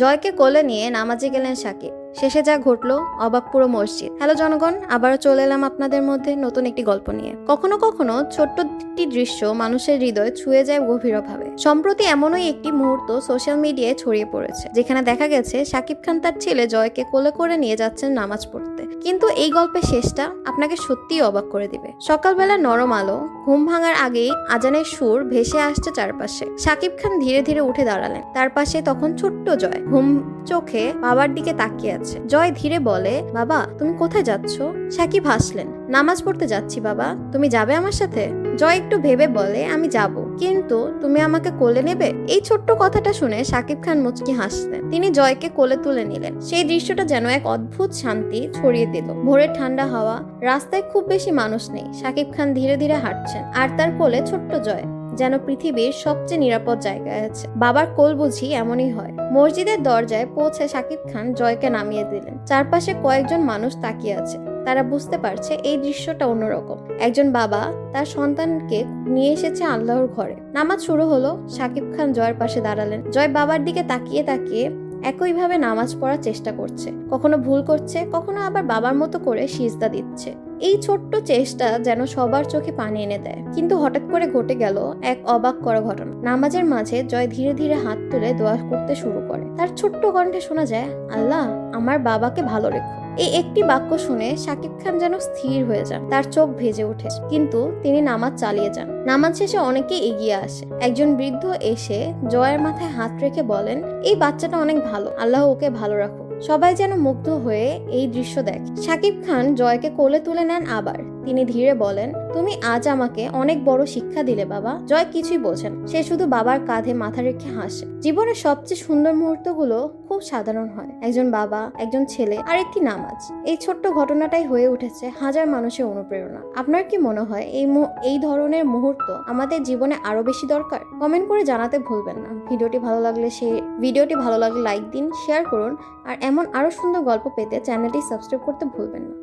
জয়কে কোলে নিয়ে নামাজে গেলেন সাকিব। শেষে যা ঘটলো অবাক পুরো মসজিদ। হ্যালো জনগণ, আবারও চলে এলাম আপনাদের মধ্যে নতুন একটি গল্প নিয়ে। কখনো কখনো ছোট্ট একটি দৃশ্য মানুষের হৃদয় ছুঁয়ে যায় গভীরভাবে। সম্প্রতি এমনই একটি মুহূর্ত সোশ্যাল মিডিয়ায় ছড়িয়ে পড়েছে, যেখানে দেখা গেছে সাকিব খান তার ছেলে জয়কে কোলে করে নিয়ে যাচ্ছেন নামাজ পড়তে। কিন্তু এই গল্পের শেষটা আপনাকে সত্যিই অবাক করে দিবে। সকালবেলা নরম আলো, ঘুম ভাঙার আগেই আজানের সুর ভেসে আসছে চারপাশে। সাকিব খান ধীরে ধীরে উঠে দাঁড়ালেন। তার পাশে তখন ছোট্ট জয় ঘুম চোখে বাবার দিকে তাকিয়ে আছে। জয় ধীরে বলে, বাবা তুমি কোথায় যাচ্ছ? সাকিব হাসলেন। নামাজ পড়তে যাচ্ছি বাবা, তুমি যাবে আমার সাথে? জয় একটু ভেবে বলে, আমি যাব, কিন্তু তুমি আমাকে কোলে নেবে? এই ছোট্ট কথাটা শুনে সাকিব খান মুচকি হাসলেন। তিনি জয়কে কোলে তুলে নিলেন। সেই দৃশ্যটা যেন এক অদ্ভুত শান্তি ছড়িয়ে দিল। ভোরের ঠান্ডা হাওয়া, রাস্তায় খুব বেশি মানুষ নেই। সাকিব খান ধীরে ধীরে হাঁটছেন, আর তার কোলে ছোট্ট জয়, যেন পৃথিবীর সবচেয়ে নিরাপদ জায়গায় আছে। বাবার কোল বুঝি এমনই হয়। মসজিদের দরজায় পৌঁছে সাকিব খান জয়কে নামিয়ে দিলেন। চারপাশে কয়েকজন মানুষ তাকিয়ে আছে। তারা বুঝতে পারছে এই দৃশ্যটা অন্যরকম। একজন বাবা তার সন্তানকে নিয়ে এসেছে আল্লাহর ঘরে। নামাজ শুরু হলো। সাকিব খান জয়ের পাশে দাঁড়ালেন। জয় বাবার দিকে তাকিয়ে তাকিয়ে একইভাবে নামাজ পড়ার চেষ্টা করছে। কখনো ভুল করছে, কখনো আবার বাবার মতো করে সিজদা দিচ্ছে। এই ছোট্ট চেষ্টা যেন সবার চোখে পানি এনে দেয়। কিন্তু হঠাৎ করে ঘটে গেল এক অবাক করা ঘটনা। নামাজের মাঝে জয় ধীরে ধীরে হাত তুলে দোয়া করতে শুরু করে। তার ছোট্ট কণ্ঠে শোনা যায়, আল্লাহ আমার বাবাকে ভালো রেখো। এই একটি বাক্য শুনে সাকিব খান যেন স্থির হয়ে যান। তার চোখ ভেজে ওঠে, কিন্তু তিনি নামাজ চালিয়ে যান। নামাজ শেষে অনেকেই এগিয়ে আসে। একজন বৃদ্ধ এসে জয়ের মাথায় হাত রেখে বলেন, এই বাচ্চাটা অনেক ভালো, আল্লাহ ওকে ভালো রাখো। সবাই যেন মুগ্ধ হয়ে এই দৃশ্য দেখে। সাকিব খান জয়কে কোলে তুলে নেন আবার। তিনি ধীরে বলেন, তুমি আজ আমাকে অনেক বড় শিক্ষা দিলে বাবা। জয় কিছুই বোঝেন, সে শুধু বাবার কাঁধে মাথা রেখে হাসে। জীবনের সবচেয়ে সুন্দর মুহূর্তগুলো খুব সাধারণ হয়। একজন বাবা, একজন ছেলে, আর একটি নামাজ। এই ছোট্ট ঘটনাটাই হয়ে উঠেছে হাজার মানুষের অনুপ্রেরণা। আপনার কি মনে হয় এই ধরনের মুহূর্ত আমাদের জীবনে আরো বেশি দরকার? কমেন্ট করে জানাতে ভুলবেন না। ভিডিওটি ভালো লাগলে লাইক দিন, শেয়ার করুন, আর এমন আরো সুন্দর গল্প পেতে চ্যানেলটি সাবস্ক্রাইব করতে ভুলবেন না।